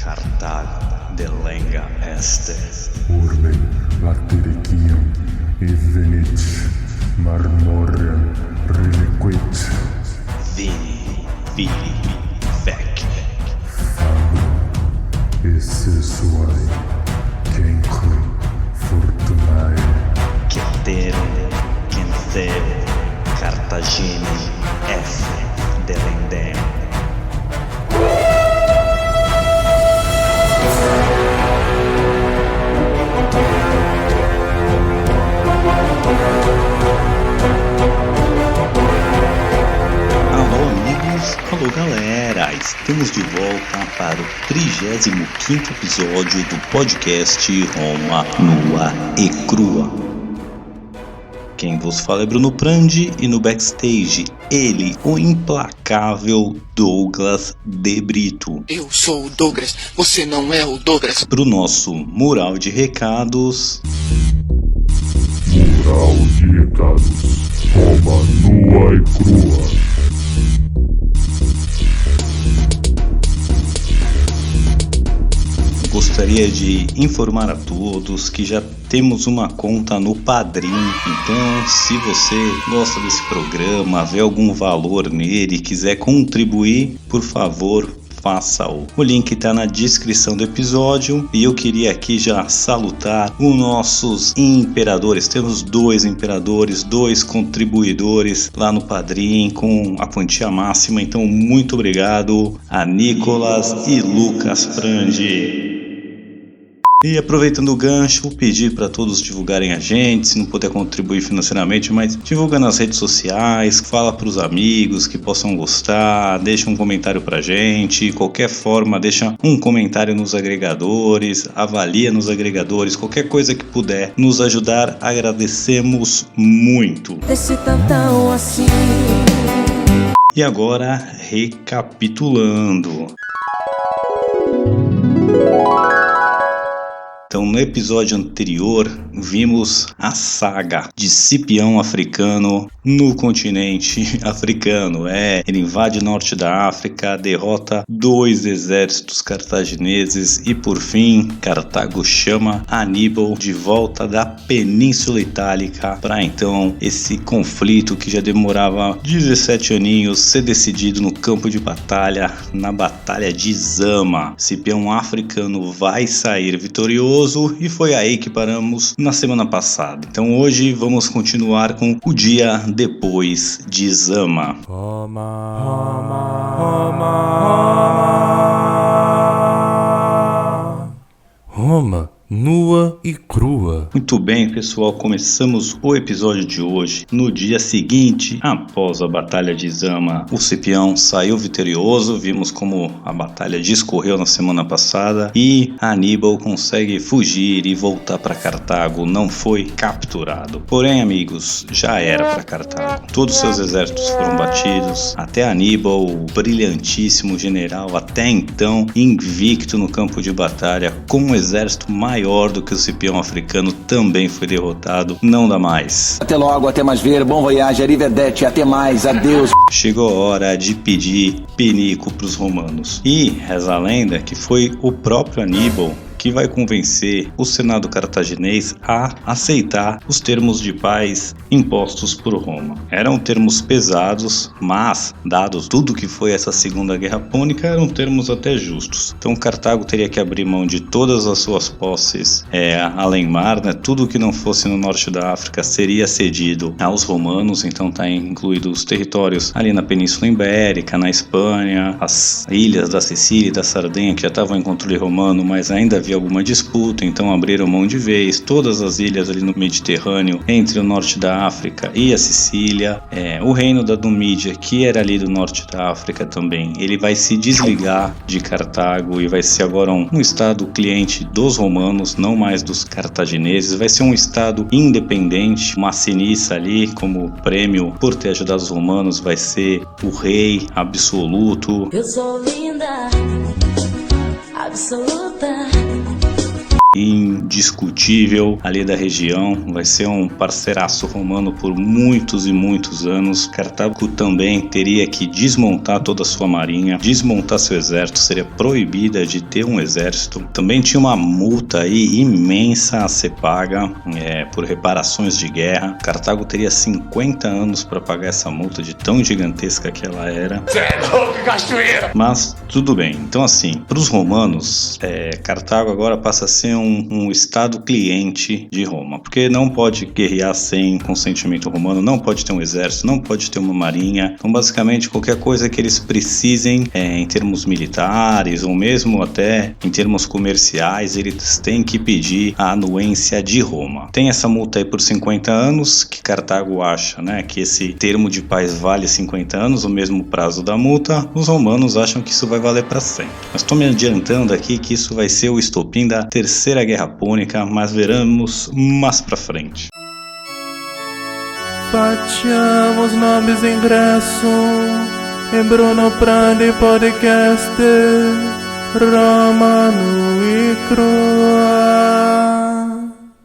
Cartago delenga este. Urbe latericium evenit marmorem reliquit. Vini, vini, vec. Fabro essesuae cenque fortunae. Cetere, cenceo, Cartagine, F, delendem. Alô amigos, alô galera, estamos de volta para o 35º episódio do podcast Roma Nua e Crua. Quem vos fala é Bruno Prandi e no backstage ele, o implacável Douglas De Brito. Eu sou o Douglas, você não é o Douglas. Para o nosso mural de recados. Mural de recados. Roma nua e crua. Gostaria de informar a todos que já temos uma conta no Padrim, então se você gosta desse programa, vê algum valor nele e quiser contribuir, por favor, faça-o. O link está na descrição do episódio e eu queria aqui já salutar os nossos imperadores. Temos 2 imperadores, 2 contribuidores lá no Padrim com a quantia máxima, então muito obrigado a Nicolas e Lucas Prandi. E aproveitando o gancho, pedir para todos divulgarem a gente, se não puder contribuir financeiramente, mas divulga nas redes sociais, fala para os amigos que possam gostar, deixa um comentário pra gente, qualquer forma, deixa um comentário nos agregadores, avalia nos agregadores, qualquer coisa que puder nos ajudar, agradecemos muito. Desse tantão assim. E agora, recapitulando. Então, no episódio anterior, vimos a saga de Cipião Africano no continente africano. Ele invade o norte da África, derrota 2 exércitos cartagineses e, por fim, Cartago chama Aníbal de volta da Península Itálica para, então, esse conflito que já demorava 17 aninhos ser decidido no campo de batalha, na Batalha de Zama. Cipião Africano vai sair vitorioso e foi aí que paramos na semana passada. Então hoje vamos continuar com o dia depois de Zama. Roma nua e crua. Muito bem, pessoal, começamos o episódio de hoje. No dia seguinte, após a Batalha de Zama, o Cipião saiu vitorioso. Vimos como a batalha discorreu na semana passada e Aníbal consegue fugir e voltar para Cartago. Não foi capturado. Porém, amigos, já era para Cartago. Todos seus exércitos foram batidos. Até Aníbal, o brilhantíssimo general, até então invicto no campo de batalha, com um exército maior do que o Cipião Africano, também foi derrotado. Não dá mais. Até logo, até mais ver, bom voyage, arrivederci, até mais, adeus. Chegou a hora de pedir pinico para os romanos. E reza a lenda que foi o próprio Aníbal que vai convencer o Senado cartaginês a aceitar os termos de paz impostos por Roma. Eram termos pesados, mas, dados tudo que foi essa Segunda Guerra Púnica, eram termos até justos. Então Cartago teria que abrir mão de todas as suas posses além mar, né? Tudo que não fosse no norte da África seria cedido aos romanos, então está incluído os territórios ali na Península Ibérica, na Espanha, as ilhas da Sicília e da Sardenha que já estavam em controle romano, mas ainda havia alguma disputa, então abriram mão de vez. Todas as ilhas ali no Mediterrâneo, entre o norte da África e a Sicília, o reino da Numídia, que era ali do norte da África também, ele vai se desligar de Cartago e vai ser agora um estado cliente dos romanos, não mais dos cartagineses. Vai ser um estado independente. Massiniça ali, como prêmio por ter ajudado os romanos, vai ser o rei absoluto. Eu sou linda, absoluta. indiscutível ali da região, vai ser um parceiraço romano por muitos e muitos anos. Cartago também teria que desmontar toda a sua marinha, desmontar seu exército, seria proibida de ter um exército. Também tinha uma multa aí imensa a ser paga por reparações de guerra. Cartago teria 50 anos para pagar essa multa de tão gigantesca que ela era. Mas tudo bem. Então assim, para os romanos, Cartago agora passa a ser um estado cliente de Roma, porque não pode guerrear sem consentimento romano, não pode ter um exército, não pode ter uma marinha. Então basicamente qualquer coisa que eles precisem em termos militares ou mesmo até em termos comerciais, eles têm que pedir a anuência de Roma. Tem essa multa aí por 50 anos, que Cartago acha, né, que esse termo de paz vale 50 anos, o mesmo prazo da multa. Os romanos acham que isso vai valer para sempre. Mas estou me adiantando aqui que isso vai ser o estopim da Terceira Guerra Púnica, mas veremos mais pra frente. Facciamo snobis ingresso in Bruno Prandi Podcast Roma nua e crua.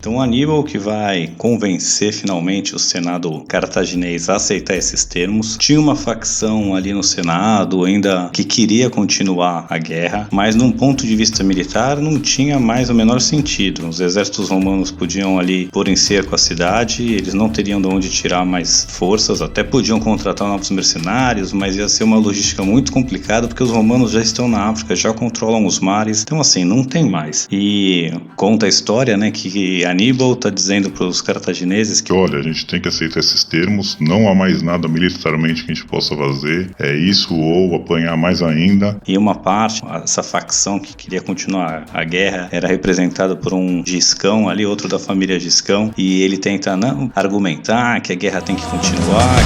Então Aníbal, que vai convencer finalmente o Senado cartaginês a aceitar esses termos. Tinha uma facção ali no Senado ainda que queria continuar a guerra, mas num ponto de vista militar não tinha mais o menor sentido. Os exércitos romanos podiam ali pôr em cerco a cidade, eles não teriam de onde tirar mais forças, até podiam contratar novos mercenários, mas ia ser uma logística muito complicada porque os romanos já estão na África, já controlam os mares, então assim, não tem mais. E conta a história, né, que Aníbal está dizendo para os cartagineses que olha, a gente tem que aceitar esses termos, não há mais nada militarmente que a gente possa fazer, é isso ou apanhar mais ainda. E uma parte, essa facção que queria continuar a guerra, era representada por um Giscão ali, outro da família Giscão, e ele tenta argumentar que a guerra tem que continuar,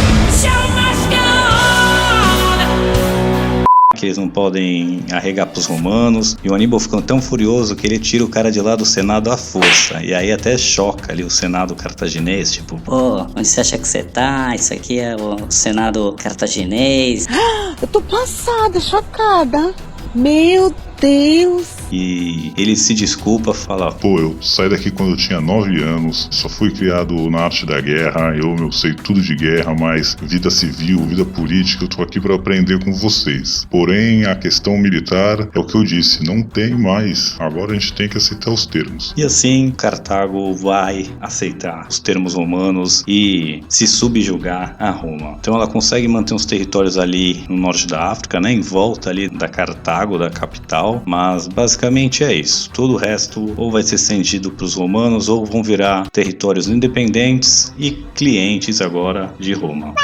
que eles não podem arregar pros romanos, e o Aníbal ficou tão furioso que ele tira o cara de lá do Senado à força, e aí até choca ali o Senado cartaginês, tipo, pô, onde você acha que você tá? Isso aqui é o Senado cartaginês. Eu tô passada, chocada. Meu Deus. E ele se desculpa, fala, pô, eu saí daqui quando eu tinha 9 anos, só fui criado na arte da guerra, eu sei tudo de guerra, mas vida civil, vida política, eu tô aqui pra aprender com vocês. Porém, a questão militar é o que eu disse, não tem mais, agora a gente tem que aceitar os termos. E assim, Cartago vai aceitar os termos romanos e se subjugar a Roma. Então ela consegue manter uns territórios ali no norte da África, né, em volta ali da Cartago, da capital, mas basicamente é isso. Todo o resto ou vai ser cedido para os romanos ou vão virar territórios independentes e clientes agora de Roma.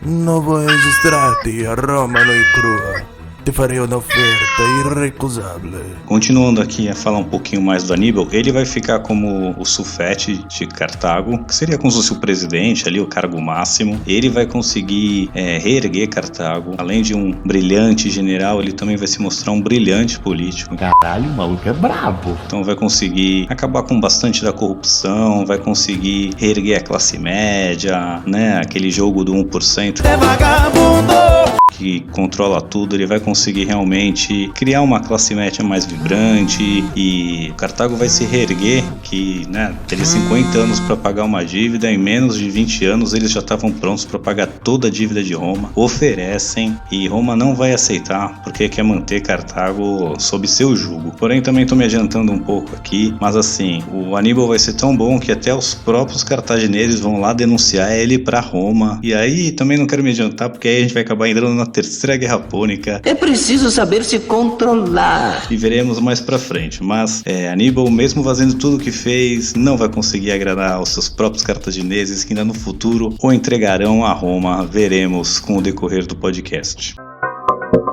Não vou registrar-te a Roma nua e crua. Te farei uma oferta irrecusável. Continuando aqui a falar um pouquinho mais do Aníbal, ele vai ficar como o sufete de Cartago, que seria como se fosse o presidente ali, o cargo máximo. Ele vai conseguir reerguer Cartago. Além de um brilhante general, ele também vai se mostrar um brilhante político. Caralho, o maluco é brabo. Então vai conseguir acabar com bastante da corrupção, vai conseguir reerguer a classe média, né? Aquele jogo do 1%. É vagabundo! Que controla tudo, ele vai conseguir realmente criar uma classe média mais vibrante e Cartago vai se reerguer, que teria 50 anos para pagar uma dívida, em menos de 20 anos eles já estavam prontos para pagar toda a dívida de Roma, oferecem e Roma não vai aceitar porque quer manter Cartago sob seu jugo. Porém também estou me adiantando um pouco aqui, mas assim, o Aníbal vai ser tão bom que até os próprios cartagineses vão lá denunciar ele para Roma, e aí também não quero me adiantar porque aí a gente vai acabar entrando na Terceira Guerra Púnica. É preciso saber se controlar. E veremos mais pra frente. Mas Aníbal, mesmo fazendo tudo o que fez, não vai conseguir agradar aos seus próprios cartagineses que ainda no futuro o entregarão a Roma. Veremos com o decorrer do podcast.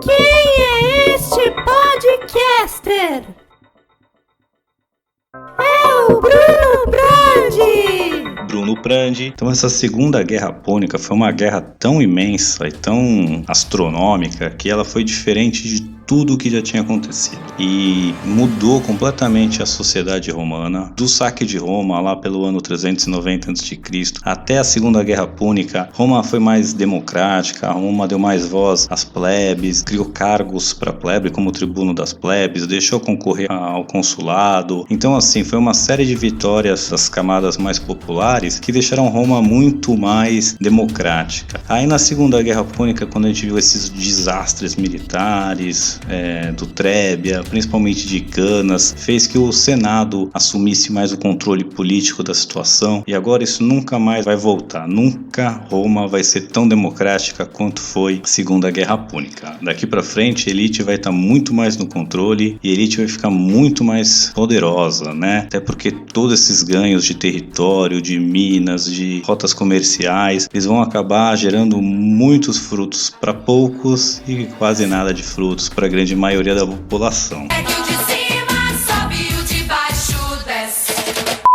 Quem é este podcaster? É o Bruno Prandi! Bruno Prandi. Então essa Segunda Guerra Púnica foi uma guerra tão imensa e tão astronômica que ela foi diferente de tudo o que já tinha acontecido. E mudou completamente a sociedade romana. Do saque de Roma, lá pelo ano 390 a.C., até a Segunda Guerra Púnica, Roma foi mais democrática, Roma deu mais voz às plebes, criou cargos para a plebe, como o tribuno das plebes, deixou concorrer ao consulado. Então, assim, foi uma série de vitórias das camadas mais populares que deixaram Roma muito mais democrática. Aí, na Segunda Guerra Púnica, quando a gente viu esses desastres militares do Trébia, principalmente de Canas, fez que o Senado assumisse mais o controle político da situação, e agora isso nunca mais vai voltar. Nunca Roma vai ser tão democrática quanto foi a Segunda Guerra Púnica. Daqui para frente, a elite vai estar muito mais no controle e a elite vai ficar muito mais poderosa, né? Até porque todos esses ganhos de território, de minas, de rotas comerciais, eles vão acabar gerando muitos frutos para poucos e quase nada de frutos para a grande maioria da população.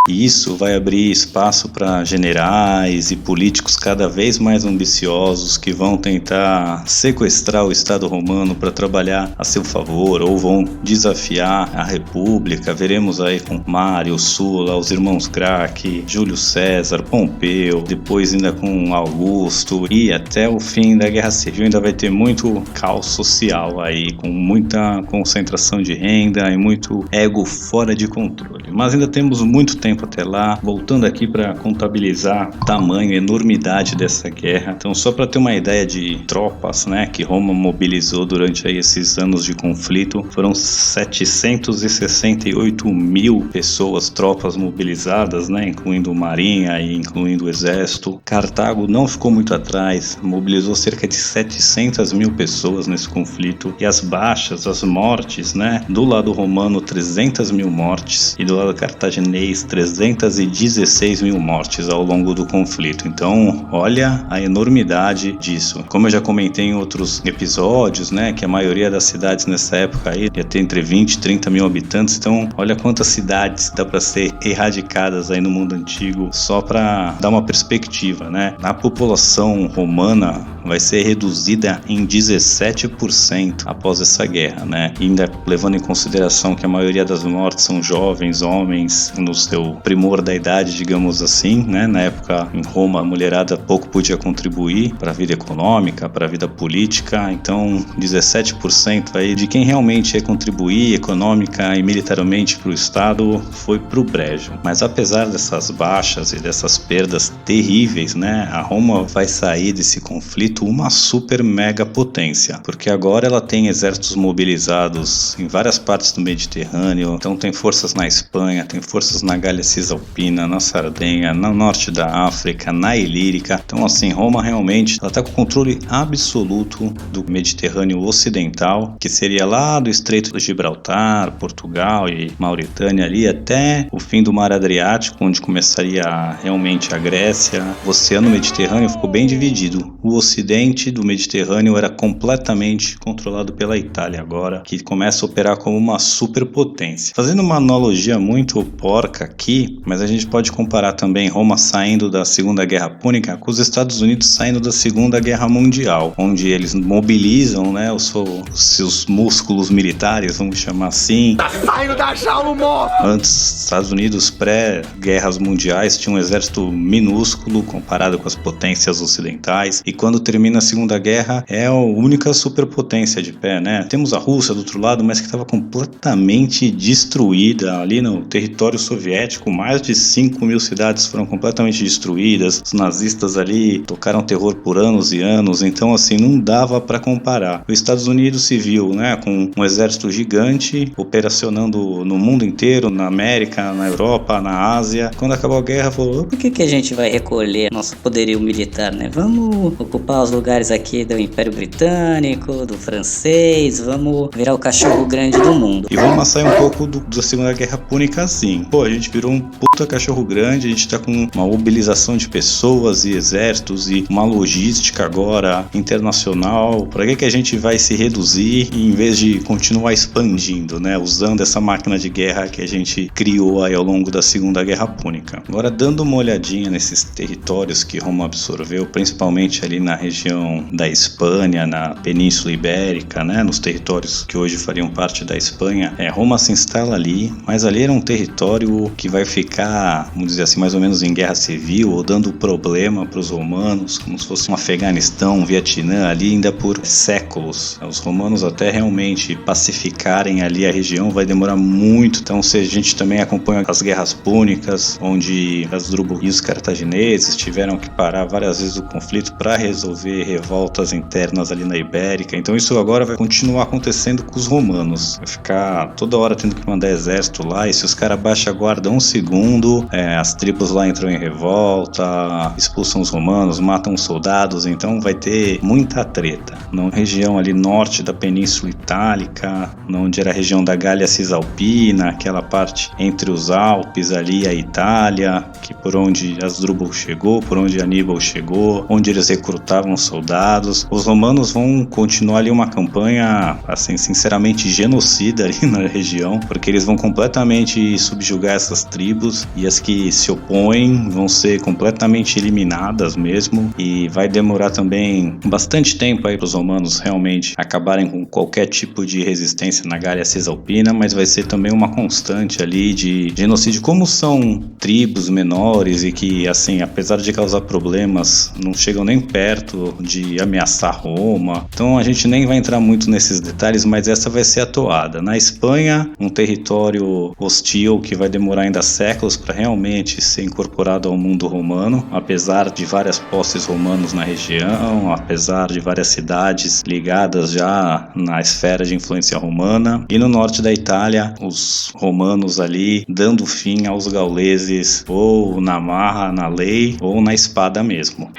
E isso vai abrir espaço para generais e políticos cada vez mais ambiciosos que vão tentar sequestrar o Estado romano para trabalhar a seu favor ou vão desafiar a República. Veremos aí com Mário, Sulla, os irmãos Gracchi, Júlio César, Pompeu, depois ainda com Augusto e até o fim da Guerra Civil ainda vai ter muito caos social aí, com muita concentração de renda e muito ego fora de controle. Mas ainda temos muito tempo até lá, voltando aqui para contabilizar o tamanho, a enormidade dessa guerra. Então, só para ter uma ideia de tropas, né, que Roma mobilizou durante aí esses anos de conflito, foram 768 mil pessoas, tropas mobilizadas, né, incluindo marinha e incluindo o exército. Cartago não ficou muito atrás, mobilizou cerca de 700 mil pessoas nesse conflito, e as baixas, as mortes, né, do lado romano 300 mil mortes e do lado cartaginês 316 mil mortes ao longo do conflito. Então, olha a enormidade disso. Como eu já comentei em outros episódios, né, que a maioria das cidades nessa época aí ia ter entre 20 e 30 mil habitantes. Então, olha quantas cidades dá para ser erradicadas aí no mundo antigo, só para dar uma perspectiva, né? A população romana vai ser reduzida em 17% após essa guerra, né? E ainda levando em consideração que a maioria das mortes são jovens, homens, no seu primor da idade, digamos assim, né? Na época, em Roma, a mulherada pouco podia contribuir para a vida econômica, para a vida política. Então, 17% aí de quem realmente ia contribuir econômica e militarmente para o Estado foi pro brejo. Mas apesar dessas baixas e dessas perdas terríveis, né? A Roma vai sair desse conflito uma super mega potência, porque agora ela tem exércitos mobilizados em várias partes do Mediterrâneo. Então tem forças na Espanha, tem forças na Gália Cisalpina, na Sardenha, no norte da África, na Ilírica. Então, assim, Roma realmente ela está com controle absoluto do Mediterrâneo Ocidental, que seria lá do Estreito de Gibraltar, Portugal e Mauritânia ali até o fim do Mar Adriático, onde começaria realmente a Grécia. O Oceano Mediterrâneo ficou bem dividido. O ocidente do Mediterrâneo era completamente controlado pela Itália agora, que começa a operar como uma superpotência. Fazendo uma analogia muito porca aqui, mas a gente pode comparar também Roma saindo da Segunda Guerra Púnica com os Estados Unidos saindo da Segunda Guerra Mundial, onde eles mobilizam, né, os seus músculos militares, vamos chamar assim. Tá saindo da jaula, morto! Antes, Estados Unidos, pré-guerras mundiais, tinha um exército minúsculo comparado com as potências ocidentais, e quando termina a Segunda Guerra, é a única superpotência de pé, né? Temos a Rússia do outro lado, mas que estava completamente destruída ali no território soviético. Mais de 5 mil cidades foram completamente destruídas. Os nazistas ali tocaram terror por anos e anos. Então, assim, não dava para comparar. Os Estados Unidos se viu, né, com um exército gigante operacionando no mundo inteiro, na América, na Europa, na Ásia. Quando acabou a guerra, falou: por que a gente vai recolher nosso poderio militar, né? Vamos ocupar os lugares aqui do Império Britânico, do francês, vamos virar o cachorro grande do mundo. E vamos sair um pouco da Segunda Guerra Púnica assim. Pô, a gente virou um puta cachorro grande, a gente tá com uma mobilização de pessoas e exércitos e uma logística agora internacional. Pra que a gente vai se reduzir em vez de continuar expandindo, né? Usando essa máquina de guerra que a gente criou aí ao longo da Segunda Guerra Púnica. Agora, dando uma olhadinha nesses territórios que Roma absorveu, principalmente ali na região região da Espanha, na Península Ibérica, né, nos territórios que hoje fariam parte da Espanha. Roma se instala ali, mas ali era um território que vai ficar, vamos dizer assim, mais ou menos em guerra civil, ou dando problema para os romanos, como se fosse um Afeganistão, um Vietnã ali ainda por séculos. Os romanos até realmente pacificarem ali a região vai demorar muito. Então, se a gente também acompanha as guerras púnicas, onde Hasdrubal e os cartagineses tiveram que parar várias vezes o conflito para resolver revoltas internas ali na Ibérica. Então isso agora vai continuar acontecendo com os romanos. Vai ficar toda hora tendo que mandar exército lá, e se os caras baixam a guarda um segundo, as tribos lá entram em revolta, expulsam os romanos, matam os soldados. Então vai ter muita treta. Na região ali norte da Península Itálica, onde era a região da Gália Cisalpina, aquela parte entre os Alpes ali, a Itália, que por onde Hasdrubal chegou, por onde Aníbal chegou, onde eles recrutavam soldados. Os romanos vão continuar ali uma campanha, assim, sinceramente genocida ali na região, porque eles vão completamente subjugar essas tribos, e as que se opõem vão ser completamente eliminadas mesmo, e vai demorar também bastante tempo aí para os romanos realmente acabarem com qualquer tipo de resistência na Gália Cisalpina, mas vai ser também uma constante ali de genocídio. Como são tribos menores e que, assim, apesar de causar problemas, não chegam nem perto de ameaçar Roma, então a gente nem vai entrar muito nesses detalhes, mas essa vai ser a toada. Na Espanha, um território hostil que vai demorar ainda séculos para realmente ser incorporado ao mundo romano, apesar de várias posses romanos na região, apesar de várias cidades ligadas já na esfera de influência romana. E no norte da Itália, os romanos ali dando fim aos gauleses, ou na marra, na lei, ou na espada mesmo.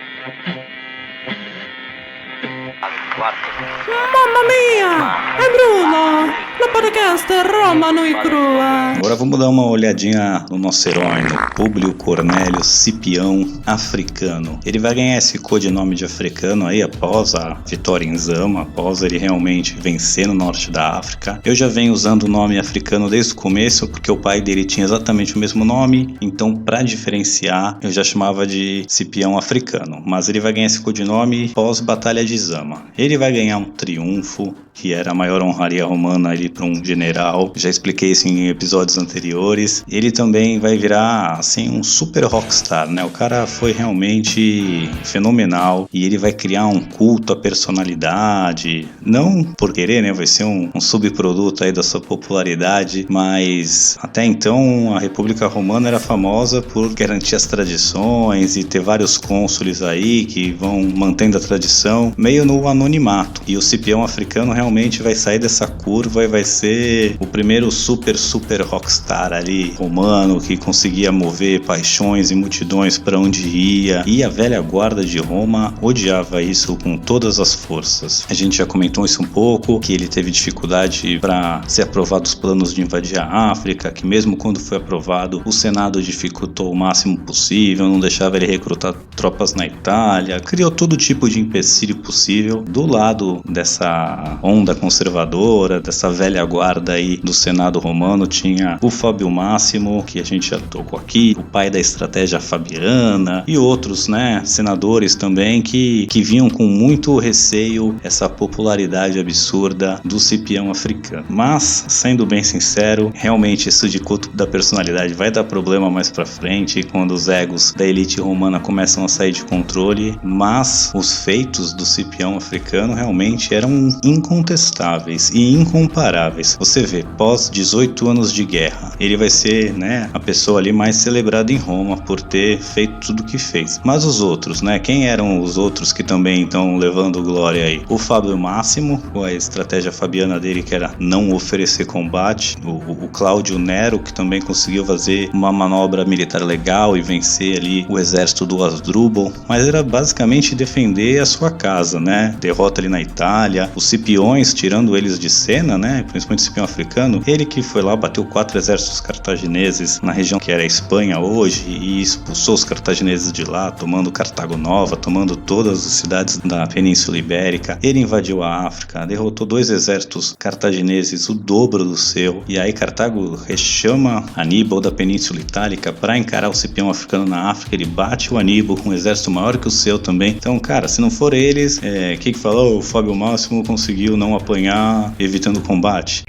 Mamma mia! È Bruno! La podcast romano e crua! Agora vamos dar uma olhadinha no nosso herói, no Públio Cornélio Cipião Africano. Ele vai ganhar esse codinome de africano aí após a vitória em Zama, após ele realmente vencer no norte da África. Eu já venho usando o nome africano desde o começo, porque o pai dele tinha exatamente o mesmo nome, então para diferenciar eu já chamava de Cipião Africano. Mas ele vai ganhar esse codinome pós-Batalha de Zama. Ele vai ganhar um triunfo, que era a maior honraria romana ali para um general. Já expliquei isso em episódios anteriores. Ele também vai virar, assim, um super rockstar, né? O cara foi realmente fenomenal e ele vai criar um culto à personalidade. Não por querer, né? Vai ser um subproduto aí da sua popularidade, mas até então a República Romana era famosa por garantir as tradições e ter vários cônsules aí que vão mantendo a tradição meio no anonimato. E o Cipião Africano realmente vai sair dessa curva e vai ser o primeiro super rockstar ali romano, que conseguia mover paixões e multidões para onde ia, e a velha guarda de Roma odiava isso com todas as forças. A gente já comentou isso um pouco, que ele teve dificuldade para ser aprovado os planos de invadir a África, que mesmo quando foi aprovado, o Senado dificultou o máximo possível, não deixava ele recrutar tropas na Itália, criou todo tipo de empecilho possível. Do lado dessa onda conservadora, dessa velha guarda aí do Senado romano, tinha o Fábio Máximo, que a gente já tocou aqui, o pai da estratégia fabiana, e outros, né, senadores também que vinham com muito receio essa popularidade absurda do Cipião Africano. Mas, sendo bem sincero, realmente isso de culto da personalidade vai dar problema mais pra frente, quando os egos da elite romana começam a sair de controle, mas os feitos do Cipião Africano realmente eram incontestáveis e incomparáveis. Você vê, pós 18 anos de guerra, ele vai ser, né, a pessoa ali mais celebrada em Roma por ter feito tudo o que fez. Mas os outros, né, quem eram os outros que também estão levando glória aí? O Fábio Máximo, com a estratégia fabiana dele, que era não oferecer combate. O Cláudio Nero, que também conseguiu fazer uma manobra militar legal e vencer ali o exército do Hasdrubal, mas era basicamente defender a sua casa, né? Derrota ali na Itália, os Cipiões, tirando eles de cena, né, principalmente o Cipião Africano, ele que foi lá, bateu 4 exércitos cartagineses na região que era a Espanha hoje e expulsou os cartagineses de lá, tomando Cartago Nova, tomando todas as cidades da Península Ibérica. Ele invadiu a África, derrotou 2 exércitos cartagineses, o dobro do seu, e aí Cartago rechama Aníbal da Península Itálica para encarar o Cipião Africano na África. Ele bate o Aníbal com um exército maior que o seu também. Então, cara, se não for ele, deles, que falou? O Fábio Máximo conseguiu não apanhar evitando o combate.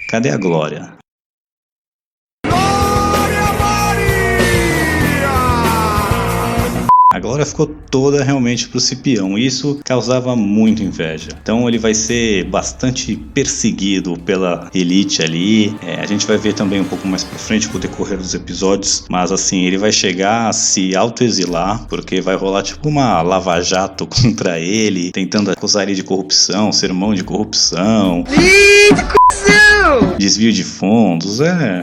Cadê a glória? A glória ficou toda realmente pro Cipião, e isso causava muita inveja. Então ele vai ser bastante perseguido pela elite ali. A gente vai ver também um pouco mais pra frente com o decorrer dos episódios, mas assim, ele vai chegar a se autoexilar, porque vai rolar tipo uma lava-jato contra ele, tentando acusar ele de corrupção, sermão de corrupção. Desvio de fundos,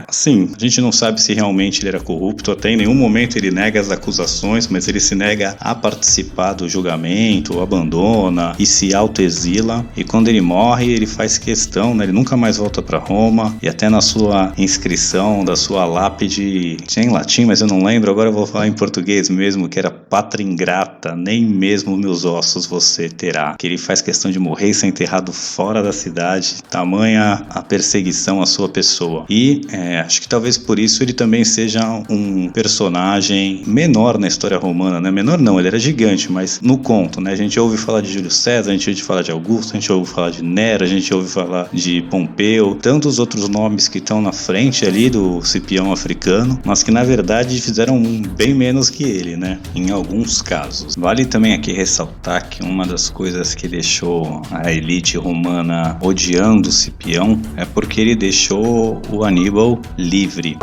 assim, a gente não sabe se realmente ele era corrupto, até em nenhum momento ele nega as acusações, mas ele se nega a participar do julgamento, abandona e se autoexila, e quando ele morre, ele faz questão, né, ele nunca mais volta para Roma, e até na sua inscrição da sua lápide, tinha em latim, mas eu não lembro, agora eu vou falar em português mesmo, que era pátria ingrata, nem mesmo meus ossos você terá, que ele faz questão de morrer e ser enterrado fora da cidade, tamanha a perseguição à sua pessoa. E acho que talvez por isso ele também seja um personagem menor na história romana, né? Menor não, ele era gigante, mas no conto, né? A gente ouve falar de Júlio César, a gente ouve falar de Augusto, a gente ouve falar de Nero, a gente ouve falar de Pompeu, tantos outros nomes que estão na frente ali do Cipião africano, mas que na verdade fizeram bem menos que ele, né? Em alguns casos. Vale também aqui ressaltar que uma das coisas que deixou a elite romana odiando o Cipião é porque ele deixou o Aníbal livre.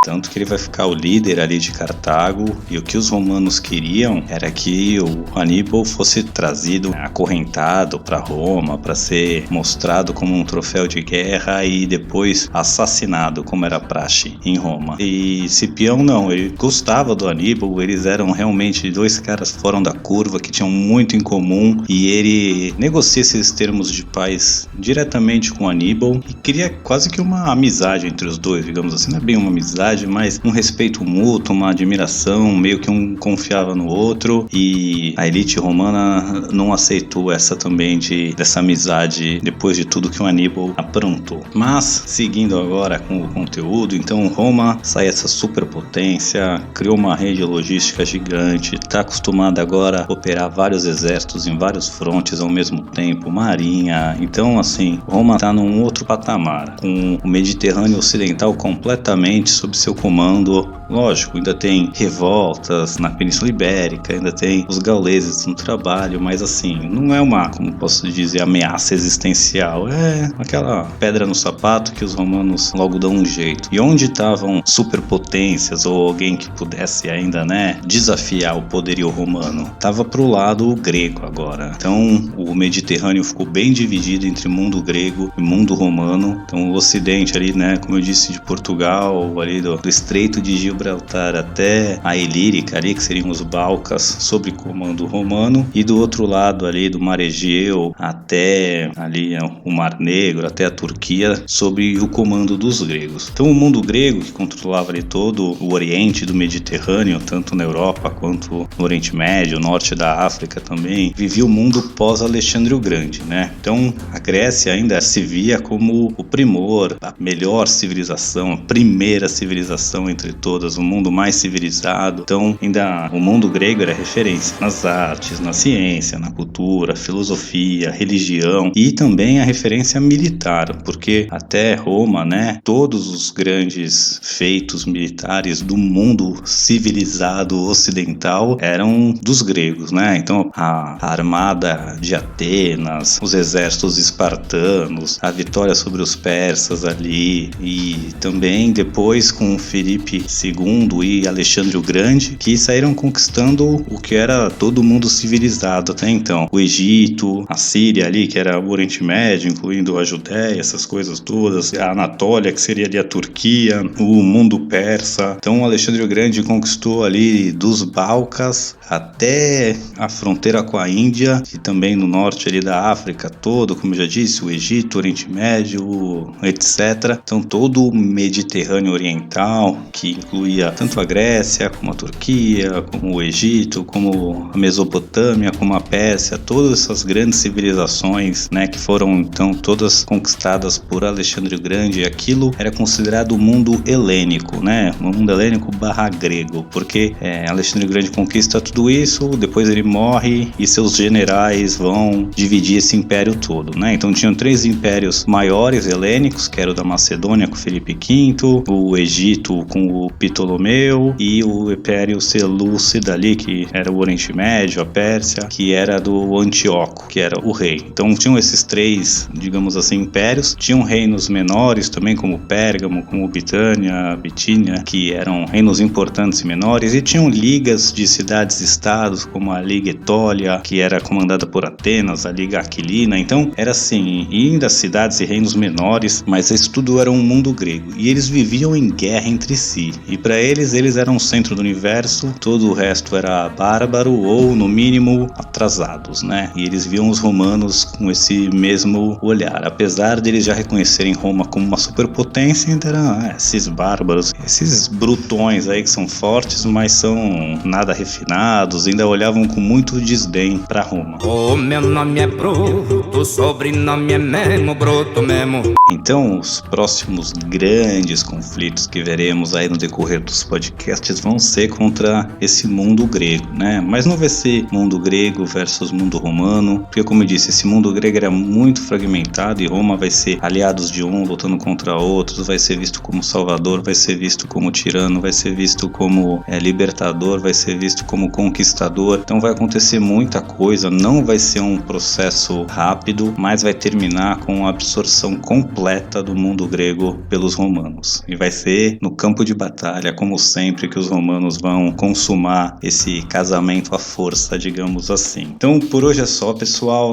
Tanto que ele vai ficar o líder ali de Cartago, e o que os romanos queriam era que o Aníbal fosse trazido, acorrentado para Roma, para ser mostrado como um troféu de guerra e depois assassinado, como era praxe em Roma. E Cipião não, ele gostava do Aníbal, eles eram realmente dois caras fora da curva, que tinham muito em comum, e ele negocia esses termos de paz diretamente com Aníbal e cria quase que uma amizade entre os dois, digamos assim, não é bem uma amizade, mas um respeito mútuo, uma admiração, meio que um confiava no outro, e a elite romana não aceitou essa também dessa amizade depois de tudo que o Aníbal aprontou. Mas, seguindo agora com o conteúdo, então Roma sai essa superpotência, criou uma rede logística gigante, está acostumada agora a operar vários exércitos em vários frontes ao mesmo tempo, marinha, então assim, Roma está num outro patamar, com o Mediterrâneo Ocidental completamente sob seu comando. Lógico, ainda tem revoltas na Península Ibérica, ainda tem os gauleses no trabalho, mas assim, não é uma, como posso dizer, ameaça existencial, é aquela pedra no sapato que os romanos logo dão um jeito. E onde estavam superpotências ou alguém que pudesse ainda, né, desafiar o poderio romano? Tava pro lado grego agora. Então, o Mediterrâneo ficou bem dividido entre mundo grego e mundo romano. Então, o ocidente ali, né, como eu disse, de Portugal, ali do Estreito de Gibraltar até a Ilírica ali, que seriam os Balcãs, sob comando romano, e do outro lado ali do Mar Egeu até ali o Mar Negro, até a Turquia, sob o comando dos gregos. Então o mundo grego, que controlava ali todo o Oriente do Mediterrâneo, tanto na Europa quanto no Oriente Médio, norte da África também, vivia o mundo pós-Alexandre o Grande, né? Então a Grécia ainda se via como o primor, a melhor civilização, a primeira civilização entre todas, o mundo mais civilizado. Então ainda o mundo grego era referência nas artes, na ciência, na cultura, filosofia, religião, e também a referência militar, porque até Roma, né, todos os grandes feitos militares do mundo civilizado ocidental eram dos gregos, né? Então a armada de Atenas, os exércitos espartanos, a vitória sobre os persas ali, e também depois com Filipe II e Alexandre o Grande, que saíram conquistando o que era todo mundo civilizado até então. O Egito, a Síria ali, que era o Oriente Médio, incluindo a Judéia, essas coisas todas, a Anatólia, que seria ali a Turquia, o mundo persa. Então Alexandre o Grande conquistou ali dos Balcãs até a fronteira com a Índia, e também no norte ali da África todo, como eu já disse, o Egito, o Oriente Médio, etc. Então todo o Mediterrâneo Oriental, que inclui incluía tanto a Grécia, como a Turquia, como o Egito, como a Mesopotâmia, como a Pérsia, todas essas grandes civilizações, né, que foram então todas conquistadas por Alexandre o Grande. E aquilo era considerado o mundo helênico, né, o mundo helênico / grego, porque Alexandre o Grande conquista tudo isso, depois ele morre e seus generais vão dividir esse império todo, né? Então tinham 3 impérios maiores helênicos, que era o da Macedônia com Felipe V, o Egito com o Ptolomeu e o Império Selúcida ali, que era o Oriente Médio, a Pérsia, que era do Antíoco, que era o rei. Então tinham esses 3, digamos assim, impérios. Tinham reinos menores também, como Pérgamo, como Bitínia, que eram reinos importantes e menores, e tinham ligas de cidades-estados, como a Liga Etólia, que era comandada por Atenas, a Liga Aquilina. Então era assim, ainda cidades e reinos menores, mas isso tudo era um mundo grego, e eles viviam em guerra entre si, e para eles eram o centro do universo, todo o resto era bárbaro ou no mínimo atrasados, né? E eles viam os romanos com esse mesmo olhar, apesar de eles já reconhecerem Roma como uma superpotência, ainda eram esses bárbaros, esses brutões aí que são fortes, mas são nada refinados, ainda olhavam com muito desdém para Roma. O meu nome é Bruto, o sobrenome é mesmo Bruto mesmo. Então, os próximos grandes conflitos que veremos aí no decorrer dos podcasts vão ser contra esse mundo grego, né? Mas não vai ser mundo grego versus mundo romano, porque como eu disse, esse mundo grego era muito fragmentado e Roma vai ser aliados de um lutando contra outros, vai ser visto como salvador, vai ser visto como tirano, vai ser visto como libertador, vai ser visto como conquistador. Então vai acontecer muita coisa, não vai ser um processo rápido, mas vai terminar com a absorção completa do mundo grego pelos romanos. E vai ser no campo de batalha, como sempre, que os romanos vão consumar esse casamento à força, digamos assim. Então por hoje é só, pessoal.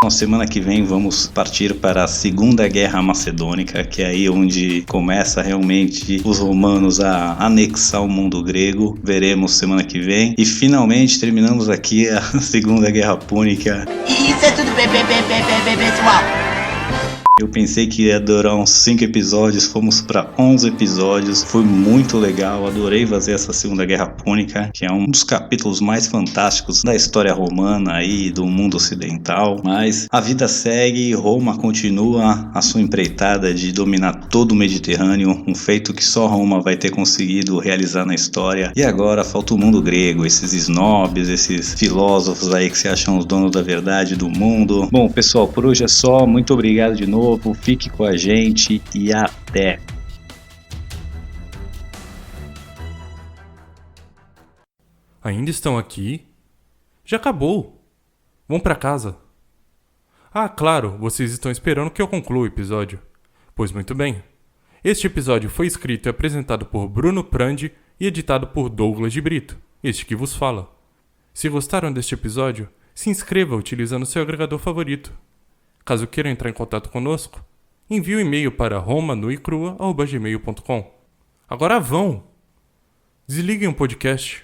Na semana que vem vamos partir para a Segunda Guerra Macedônica, que é aí onde começa realmente os romanos a anexar o mundo grego. Veremos semana que vem. E finalmente terminamos aqui a Segunda Guerra Púnica. Isso é tudo pessoal. Eu pensei que ia durar uns 5 episódios, fomos para 11 episódios, foi muito legal, adorei fazer essa Segunda Guerra Púnica, que é um dos capítulos mais fantásticos da história romana aí, do mundo ocidental, mas a vida segue, Roma continua a sua empreitada de dominar todo o Mediterrâneo, um feito que só Roma vai ter conseguido realizar na história, e agora falta o mundo grego, esses snobs, esses filósofos aí que se acham os donos da verdade do mundo. Bom, pessoal, por hoje é só, muito obrigado de novo. Fique com a gente e até! Ainda estão aqui? Já acabou! Vão pra casa. Ah, claro, vocês estão esperando que eu conclua o episódio. Pois muito bem. Este episódio foi escrito e apresentado por Bruno Prandi e editado por Douglas de Brito, este que vos fala. Se gostaram deste episódio, se inscreva utilizando seu agregador favorito. Caso queiram entrar em contato conosco, envie um e-mail para romanuicrua@gmail.com. Agora vão! Desliguem o podcast.